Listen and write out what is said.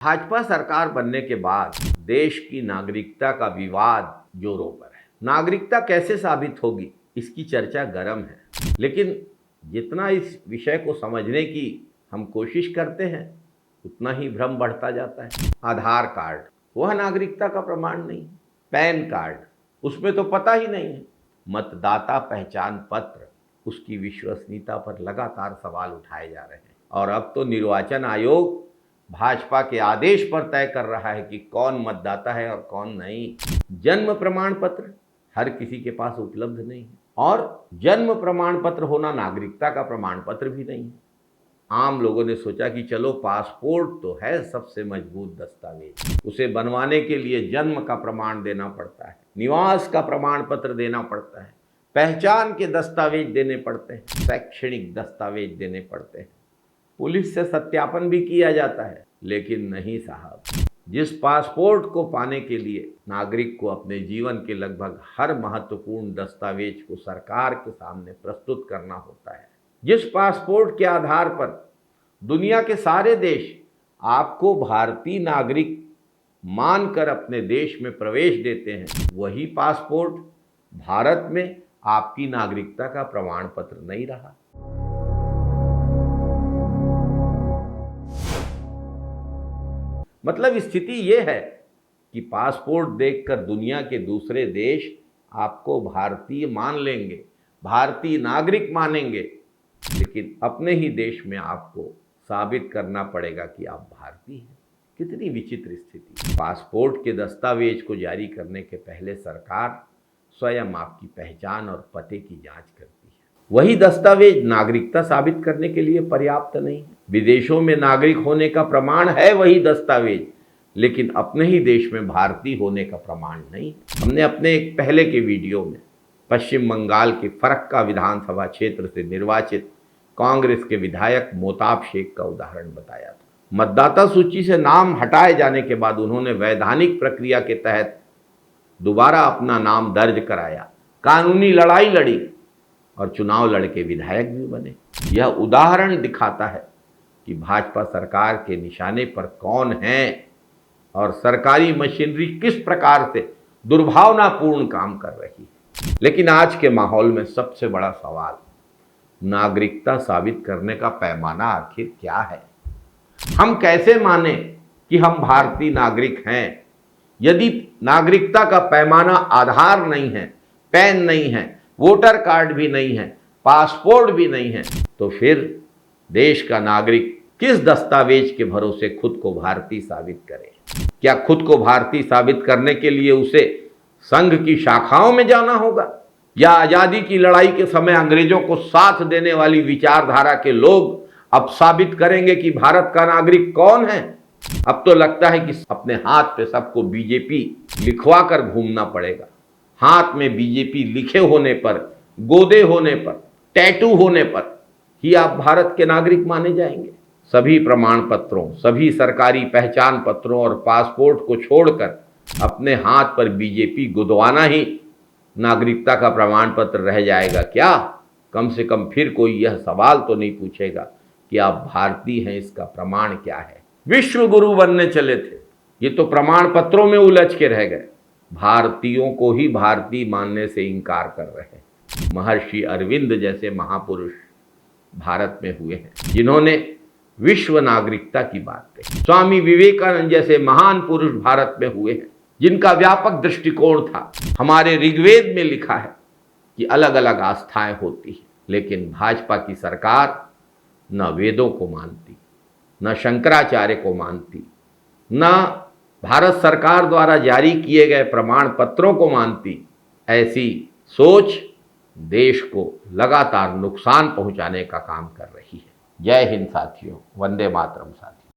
भाजपा सरकार बनने के बाद देश की नागरिकता का विवाद जोरों पर है। नागरिकता कैसे साबित होगी, इसकी चर्चा गर्म है, लेकिन जितना इस विषय को समझने की हम कोशिश करते हैं उतना ही भ्रम बढ़ता जाता है। आधार कार्ड वह नागरिकता का प्रमाण नहीं, पैन कार्ड उसमें तो पता ही नहीं है, मतदाता पहचान पत्र उसकी विश्वसनीयता पर लगातार सवाल उठाए जा रहे हैं। और अब तो निर्वाचन आयोग भाजपा के आदेश पर तय कर रहा है कि कौन मतदाता है और कौन नहीं। जन्म प्रमाण पत्र हर किसी के पास उपलब्ध नहीं है, और जन्म प्रमाण पत्र होना नागरिकता का प्रमाण पत्र भी नहीं है। आम लोगों ने सोचा कि चलो पासपोर्ट तो है सबसे मजबूत दस्तावेज, उसे बनवाने के लिए जन्म का प्रमाण देना पड़ता है, निवास का प्रमाण पत्र देना पड़ता है, पहचान के दस्तावेज देने पड़ते हैं, शैक्षणिक दस्तावेज देने पड़ते हैं, पुलिस से सत्यापन भी किया जाता है। लेकिन नहीं साहब, जिस पासपोर्ट को पाने के लिए नागरिक को अपने जीवन के लगभग हर महत्वपूर्ण दस्तावेज को सरकार के सामने प्रस्तुत करना होता है, जिस पासपोर्ट के आधार पर दुनिया के सारे देश आपको भारतीय नागरिक मानकर अपने देश में प्रवेश देते हैं, वही पासपोर्ट भारत में आपकी नागरिकता का प्रमाण पत्र नहीं रहा। मतलब स्थिति ये है कि पासपोर्ट देखकर दुनिया के दूसरे देश आपको भारतीय मान लेंगे, भारतीय नागरिक मानेंगे, लेकिन अपने ही देश में आपको साबित करना पड़ेगा कि आप भारतीय हैं। कितनी विचित्र स्थिति। पासपोर्ट के दस्तावेज को जारी करने के पहले सरकार स्वयं आपकी पहचान और पते की जांच करती है। वही दस्तावेज नागरिकता साबित करने के लिए पर्याप्त नहीं है। विदेशों में नागरिक होने का प्रमाण है वही दस्तावेज, लेकिन अपने ही देश में भारतीय होने का प्रमाण नहीं। हमने अपने एक पहले के वीडियो में पश्चिम बंगाल के फरक्का विधानसभा क्षेत्र से निर्वाचित कांग्रेस के विधायक मोताब शेख का उदाहरण बताया था। मतदाता सूची से नाम हटाए जाने के बाद उन्होंने वैधानिक प्रक्रिया के तहत दोबारा अपना नाम दर्ज कराया, कानूनी लड़ाई लड़ी और चुनाव लड़के विधायक भी बने। यह उदाहरण दिखाता है कि भाजपा सरकार के निशाने पर कौन है और सरकारी मशीनरी किस प्रकार से दुर्भावनापूर्ण काम कर रही है। लेकिन आज के माहौल में सबसे बड़ा सवाल नागरिकता साबित करने का पैमाना आखिर क्या है। हम कैसे माने कि हम भारतीय नागरिक हैं यदि नागरिकता का पैमाना आधार नहीं है, पैन नहीं है, वोटर कार्ड भी नहीं है, पासपोर्ट भी नहीं है, तो फिर देश का नागरिक किस दस्तावेज के भरोसे खुद को भारतीय साबित करे। क्या खुद को भारतीय साबित करने के लिए उसे संघ की शाखाओं में जाना होगा, या आजादी की लड़ाई के समय अंग्रेजों को साथ देने वाली विचारधारा के लोग अब साबित करेंगे कि भारत का नागरिक कौन है। अब तो लगता है कि अपने हाथ पे सबको बीजेपी लिखवा कर घूमना पड़ेगा। हाथ में बीजेपी लिखे होने पर, गोदे होने पर, टैटू होने पर ही आप भारत के नागरिक माने जाएंगे। सभी प्रमाण पत्रों, सभी सरकारी पहचान पत्रों और पासपोर्ट को छोड़कर अपने हाथ पर बीजेपी गुदवाना ही नागरिकता का प्रमाण पत्र रह जाएगा क्या? कम से कम फिर कोई यह सवाल तो नहीं पूछेगा कि आप भारतीय हैं, इसका प्रमाण क्या है। विश्व गुरु बनने चले थे, ये तो प्रमाण पत्रों में उलझ के रह गए। भारतीयों को ही भारतीय मानने से इनकार कर रहे हैं। महर्षि अरविंद जैसे महापुरुष भारत में हुए हैं जिन्होंने विश्व नागरिकता की बात कही। स्वामी विवेकानंद जैसे महान पुरुष भारत में हुए हैं जिनका व्यापक दृष्टिकोण था। हमारे ऋग्वेद में लिखा है कि अलग अलग आस्थाएं होती हैं, लेकिन भाजपा की सरकार न वेदों को मानती, न शंकराचार्य को मानती, न भारत सरकार द्वारा जारी किए गए प्रमाण पत्रों को मानती। ऐसी सोच देश को लगातार नुकसान पहुंचाने का काम कर रही है। जय हिंद साथियों, वंदे मातरम साथियों।